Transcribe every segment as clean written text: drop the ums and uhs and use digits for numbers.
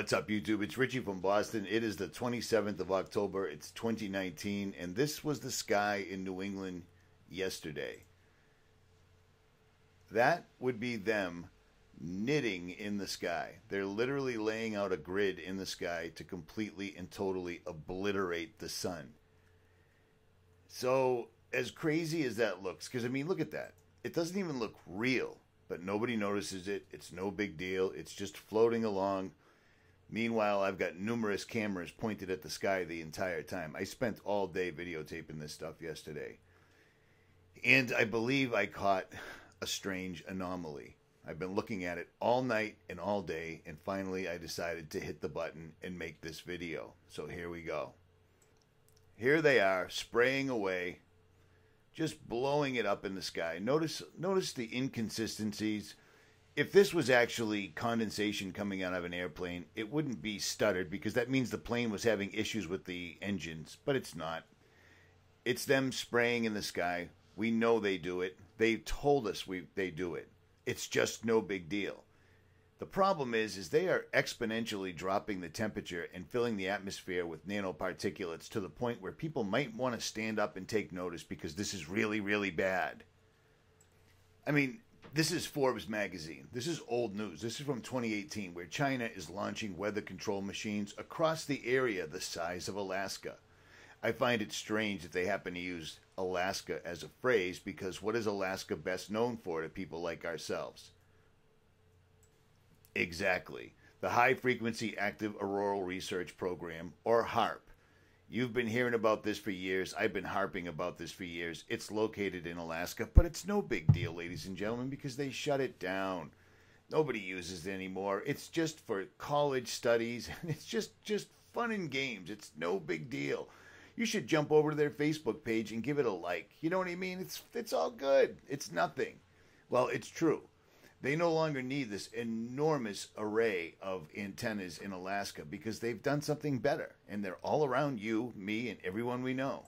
what's up, YouTube? It's Richie from Boston. It is the 27th of October. It's 2019, and this was the sky in New England yesterday. That would be them knitting in the sky. They're literally laying out a grid in the sky to completely and totally obliterate the sun. So, as crazy as that looks, because I mean, look at that. It doesn't even look real, but nobody notices it. It's no big deal. It's just floating along. Meanwhile, I've got numerous cameras pointed at the sky the entire time. I spent all day videotaping this stuff yesterday. And I believe I caught a strange anomaly. I've been looking at it all night and all day, and finally I decided to hit the button and make this video. So here we go. Here they are, spraying away, just blowing it up in the sky. Notice the inconsistencies. If this was actually condensation coming out of an airplane, it wouldn't be stuttered because that means the plane was having issues with the engines, but it's not. It's them spraying in the sky. We know they do it. They told us they do it. It's just no big deal. The problem is they are exponentially dropping the temperature and filling the atmosphere with nanoparticulates to the point where people might want to stand up and take notice because this is really, really bad. I mean, this is Forbes magazine. This is old news. This is from 2018, where China is launching weather control machines across the area the size of Alaska. I find it strange that they happen to use Alaska as a phrase, because what is Alaska best known for to people like ourselves? Exactly. The High Frequency Active Auroral Research Program, or HAARP. You've been hearing about this for years. I've been harping about this for years. It's located in Alaska, but it's no big deal, ladies and gentlemen, because they shut it down. Nobody uses it anymore. It's just for college studies, and it's just fun and games. It's no big deal. You should jump over to their Facebook page and give it a like. You know what I mean? It's all good. It's nothing. Well, it's true. They no longer need this enormous array of antennas in Alaska because they've done something better, and they're all around you, me, and everyone we know.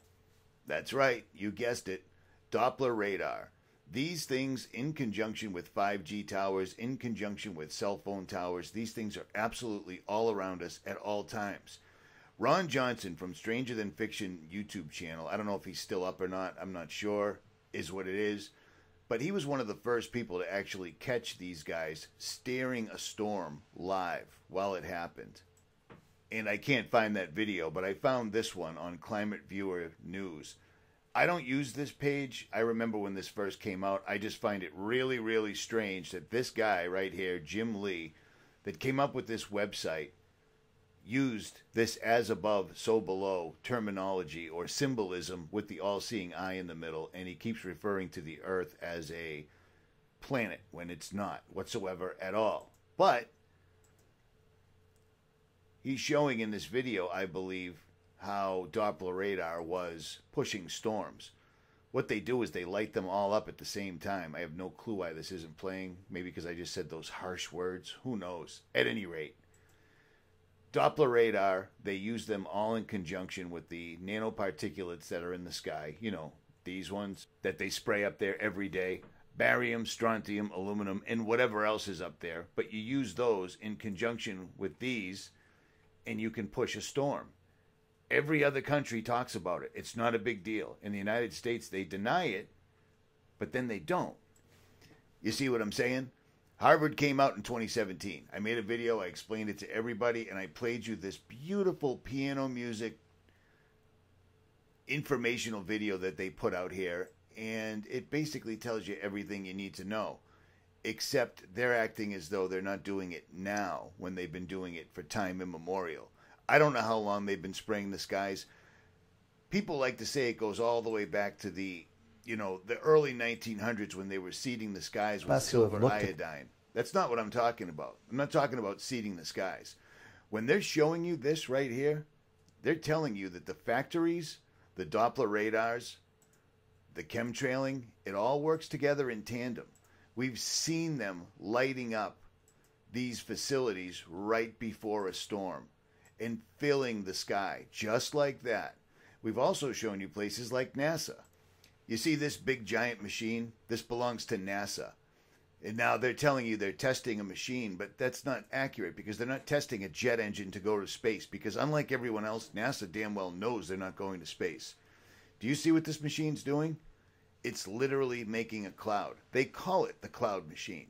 That's right, you guessed it, Doppler radar. These things, in conjunction with 5G towers, in conjunction with cell phone towers, these things are absolutely all around us at all times. Ron Johnson from Stranger Than Fiction YouTube channel, I don't know if he's still up or not, I'm not sure, is what it is. But he was one of the first people to actually catch these guys steering a storm live while it happened. And I can't find that video, but I found this one on Climate Viewer News. I don't use this page. I remember when this first came out. I just find it really, really strange that this guy right here, Jim Lee, that came up with this website, used this as above, so below terminology or symbolism with the all-seeing eye in the middle, and he keeps referring to the Earth as a planet when it's not whatsoever at all. But he's showing in this video, I believe, how Doppler radar was pushing storms. What they do is they light them all up at the same time. I have no clue why this isn't playing. Maybe because I just said those harsh words. Who knows? At any rate, Doppler radar, they use them all in conjunction with the nanoparticulates that are in the sky. You know, these ones that they spray up there every day. Barium, strontium, aluminum, and whatever else is up there. But you use those in conjunction with these, and you can push a storm. Every other country talks about it. It's not a big deal. In the United States, they deny it, but then they don't. You see what I'm saying? Harvard came out in 2017. I made a video, I explained it to everybody, and I played you this beautiful piano music informational video that they put out here, and it basically tells you everything you need to know, except they're acting as though they're not doing it now when they've been doing it for time immemorial. I don't know how long they've been spraying the skies. People like to say it goes all the way back to the early 1900s when they were seeding the skies with silver iodine. That's not what I'm talking about. I'm not talking about seeding the skies. When they're showing you this right here, they're telling you that the factories, the Doppler radars, the chemtrailing, it all works together in tandem. We've seen them lighting up these facilities right before a storm and filling the sky just like that. We've also shown you places like NASA. You see this big giant machine? This belongs to NASA. And now they're telling you they're testing a machine, but that's not accurate because they're not testing a jet engine to go to space. Because unlike everyone else, NASA damn well knows they're not going to space. Do you see what this machine's doing? It's literally making a cloud. They call it the cloud machine.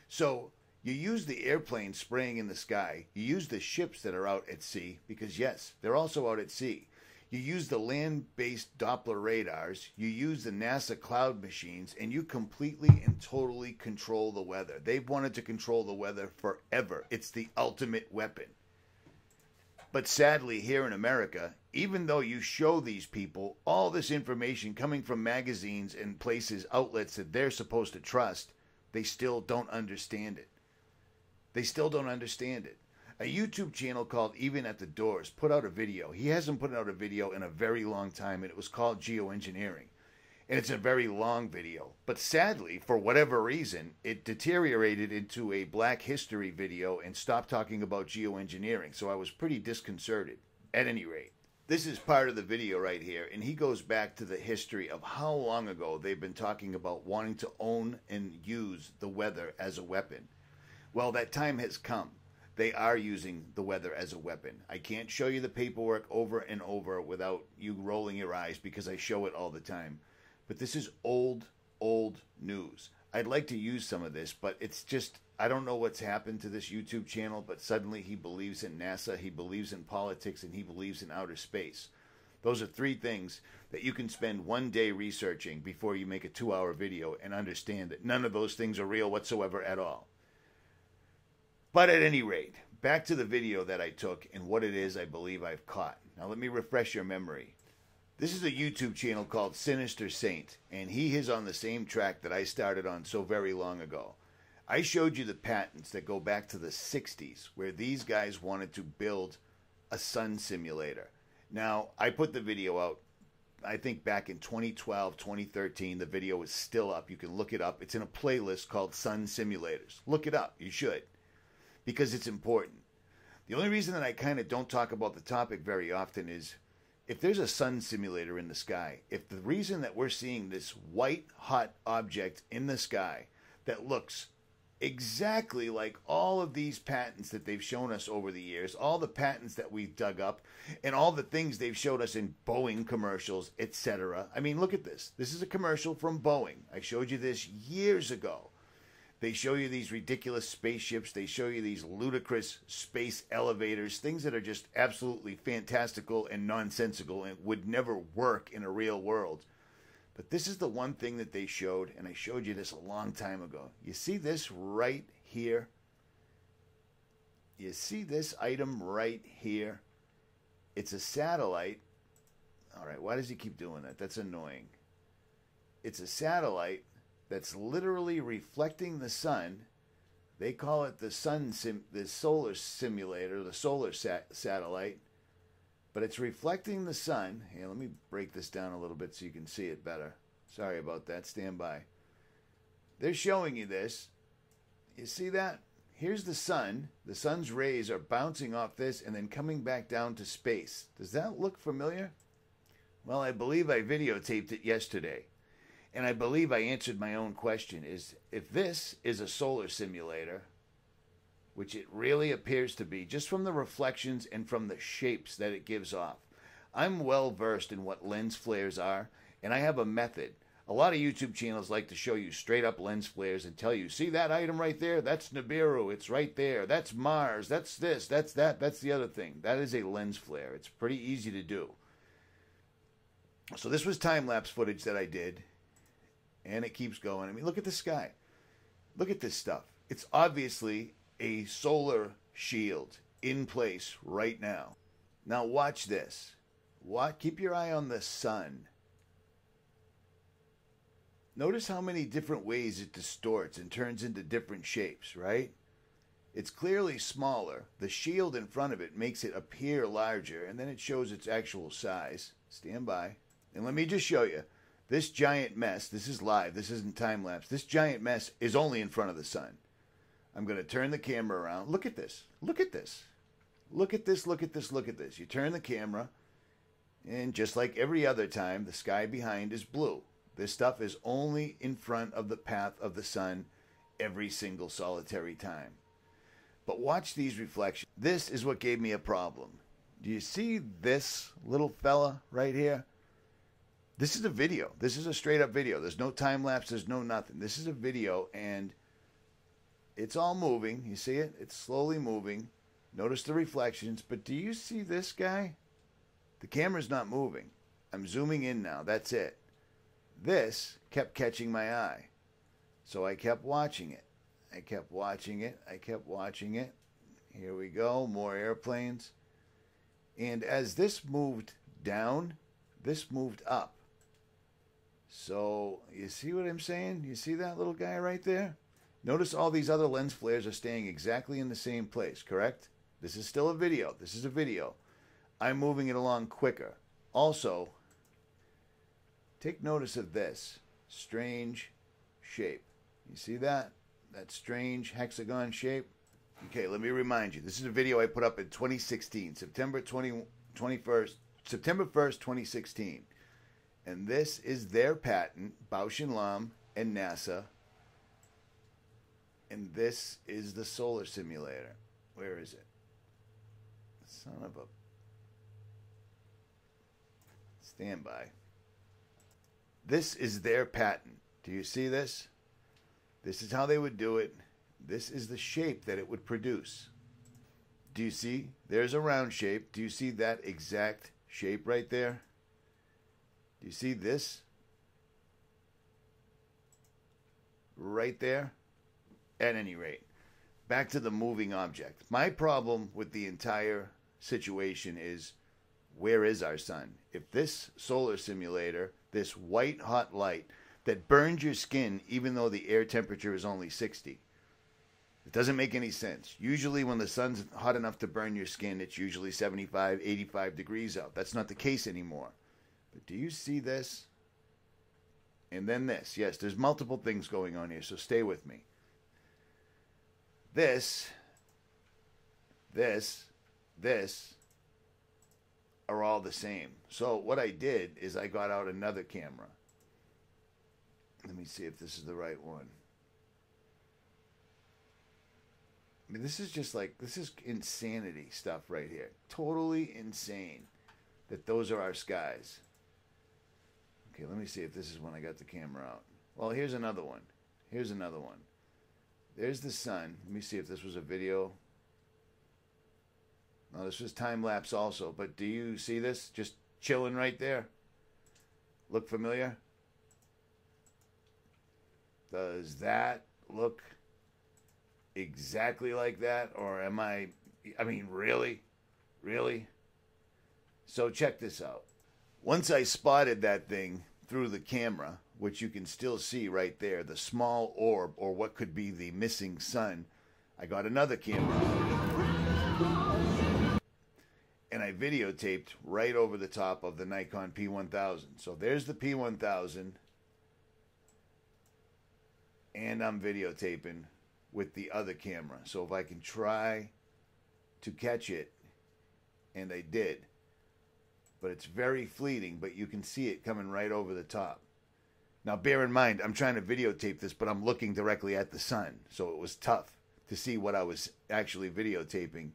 So you use the airplane spraying in the sky. You use the ships that are out at sea, because yes, they're also out at sea. You use the land-based Doppler radars. You use the NASA cloud machines, and you completely and totally control the weather. They've wanted to control the weather forever. It's the ultimate weapon. But sadly, here in America, even though you show these people all this information coming from magazines and places, outlets that they're supposed to trust, they still don't understand it. They still don't understand it. A YouTube channel called Even at the Doors put out a video. He hasn't put out a video in a very long time, and it was called Geoengineering. And it's a very long video. But sadly, for whatever reason, it deteriorated into a Black History video and stopped talking about geoengineering. So I was pretty disconcerted, at any rate. This is part of the video right here, and he goes back to the history of how long ago they've been talking about wanting to own and use the weather as a weapon. Well, that time has come. They are using the weather as a weapon. I can't show you the paperwork over and over without you rolling your eyes because I show it all the time. But this is old news. I'd like to use some of this, but it's just, I don't know what's happened to this YouTube channel, but suddenly he believes in NASA, he believes in politics, and he believes in outer space. Those are three things that you can spend one day researching before you make a 2-hour video and understand that none of those things are real whatsoever at all. But at any rate, back to the video that I took and what it is I believe I've caught. Now let me refresh your memory. This is a YouTube channel called Sinister Saint, and he is on the same track that I started on so very long ago. I showed you the patents that go back to the 60s, where these guys wanted to build a sun simulator. Now, I put the video out, I think back in 2012, 2013. The video is still up. You can look it up. It's in a playlist called Sun Simulators. Look it up. You should. Because it's important. The only reason that I kind of don't talk about the topic very often is if there's a sun simulator in the sky, if the reason that we're seeing this white hot object in the sky that looks exactly like all of these patents that they've shown us over the years, all the patents that we've dug up, and all the things they've showed us in Boeing commercials, etc. I mean, look at this. This is a commercial from Boeing. I showed you this years ago. They show you these ridiculous spaceships. They show you these ludicrous space elevators, things that are just absolutely fantastical and nonsensical and would never work in a real world. But this is the one thing that they showed, and I showed you this a long time ago. You see this right here? You see this item right here? It's a satellite. All right, why does he keep doing that? That's annoying. It's a satellite that's literally reflecting the sun. They call it the solar simulator, the solar satellite. But it's reflecting the sun. Here, let me break this down a little bit so you can see it better. Sorry about that. Stand by. They're showing you this. You see that? Here's the sun. The sun's rays are bouncing off this and then coming back down to space. Does that look familiar? Well, I believe I videotaped it yesterday. And I believe I answered my own question, is if this is a solar simulator, which it really appears to be, just from the reflections and from the shapes that it gives off. I'm well versed in what lens flares are, and I have a method. A lot of YouTube channels like to show you straight up lens flares and tell you, see that item right there? That's Nibiru. It's right there. That's Mars. That's this. That's that. That's the other thing. That is a lens flare. It's pretty easy to do. So this was time-lapse footage that I did. And it keeps going. I mean, look at the sky. Look at this stuff. It's obviously a solar shield in place right now. Now watch this. Keep your eye on the sun. Notice how many different ways it distorts and turns into different shapes, right? It's clearly smaller. The shield in front of it makes it appear larger, and then it shows its actual size. Stand by. And let me just show you. This giant mess, this is live, this isn't time-lapse. This giant mess is only in front of the sun. I'm going to turn the camera around. Look at this. Look at this. Look at this, look at this, look at this. You turn the camera, and just like every other time, the sky behind is blue. This stuff is only in front of the path of the sun. every single solitary time. But watch these reflections. This is what gave me a problem. Do you see this little fella right here? This is a video. This is a straight up video. There's no time lapse. There's no nothing. This is a video, and it's all moving. You see it? It's slowly moving. Notice the reflections. But do you see this guy? The camera's not moving. I'm zooming in now. That's it. This kept catching my eye. So I kept watching it. I kept watching it. I kept watching it. Here we go. More airplanes. And as this moved down, this moved up. So you see what I'm saying? You see that little guy right there? Notice all these other lens flares are staying exactly in the same place, correct? This is still a video. This is a video. I'm moving it along quicker. Also, take notice of this strange shape. You see that? That strange hexagon shape? Okay, let me remind you. This is a video I put up in 2016, September 1st, 2016. And this is their patent, Bausch & Lomb and NASA. And this is the solar simulator. Where is it? Son of a... Stand by. This is their patent. Do you see this? This is how they would do it. This is the shape that it would produce. Do you see? There's a round shape. Do you see that exact shape right there? Do you see this? Right there? At any rate, back to the moving object. My problem with the entire situation is, where is our sun? If this solar simulator, this white hot light that burns your skin even though the air temperature is only 60, it doesn't make any sense. Usually when the sun's hot enough to burn your skin, it's usually 75, 85 degrees out. That's not the case anymore. But do you see this? And then this. Yes, there's multiple things going on here, so stay with me. This are all the same. So what I did is I got out another camera. Let me see if this is the right one. I mean, this is just like, this is insanity stuff right here. Totally insane that those are our skies. Okay, let me see if this is when I got the camera out. Well, here's another one. Here's another one. There's the sun. Let me see if this was a video. No, this was time-lapse also. But do you see this? Just chilling right there. Look familiar? Does that look exactly like that? Or am I mean, really? Really? So check this out. Once I spotted that thing through the camera, which you can still see right there, the small orb, or what could be the missing sun, I got another camera and I videotaped right over the top of the Nikon P1000. So there's the P1000, and I'm videotaping with the other camera. So if I can try to catch it, and I did, but it's very fleeting, but you can see it coming right over the top. Now, bear in mind, I'm trying to videotape this, but I'm looking directly at the sun, so it was tough to see what I was actually videotaping.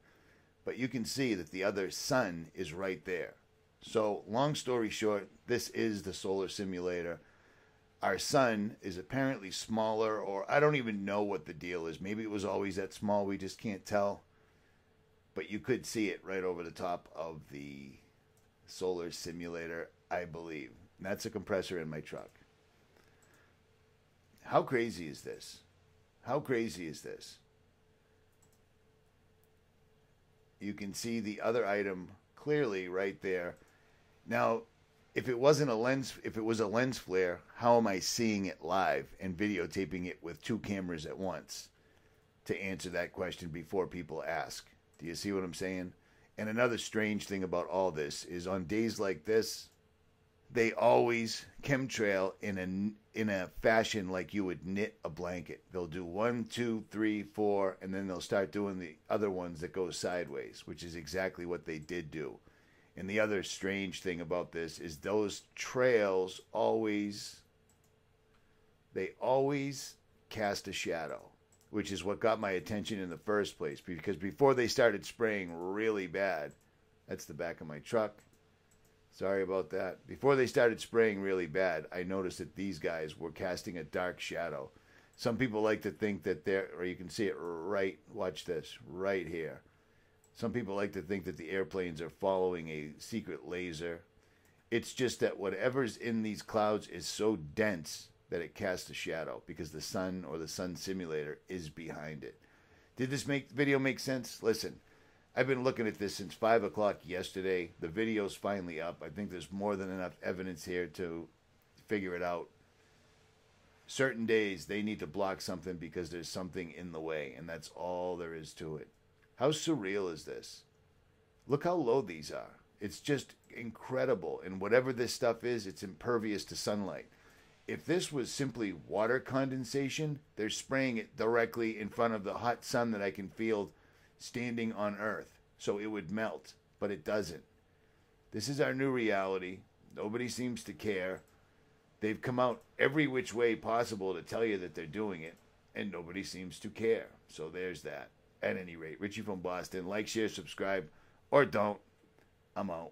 But you can see that the other sun is right there. So, long story short, this is the solar simulator. Our sun is apparently smaller, or I don't even know what the deal is. Maybe it was always that small, we just can't tell. But you could see it right over the top of the solar simulator, I believe. And that's a compressor in my truck. How crazy is this? How crazy is this? You can see the other item clearly right there. Now, if it wasn't a lens, if it was a lens flare, how am I seeing it live and videotaping it with two cameras at once? To answer that question before people ask. Do you see what I'm saying? And another strange thing about all this is on days like this, they always chemtrail in a fashion like you would knit a blanket. They'll do 1, 2, 3, 4, and then they'll start doing the other ones that go sideways, which is exactly what they did do. And the other strange thing about this is those trails always cast a shadow. which is what got my attention in the first place. Because before they started spraying really bad, that's the back of my truck. Sorry about that. Before they started spraying really bad, I noticed that these guys were casting a dark shadow. Some people like to think that they're, or you can see it right, watch this, right here. Some people like to think that the airplanes are following a secret laser. It's just that whatever's in these clouds is so dense that it casts a shadow because the sun or the sun simulator is behind it. Did this video make sense? Listen, I've been looking at this since 5 o'clock yesterday. The video's finally up. I think there's more than enough evidence here to figure it out. Certain days they need to block something because there's something in the way, and that's all there is to it. How surreal is this? Look how low these are. It's just incredible. And whatever this stuff is, it's impervious to sunlight. If this was simply water condensation, they're spraying it directly in front of the hot sun that I can feel standing on Earth. So it would melt, but it doesn't. This is our new reality. Nobody seems to care. They've come out every which way possible to tell you that they're doing it, and nobody seems to care. So there's that. At any rate, Richie from Boston. Like, share, subscribe, or don't. I'm out.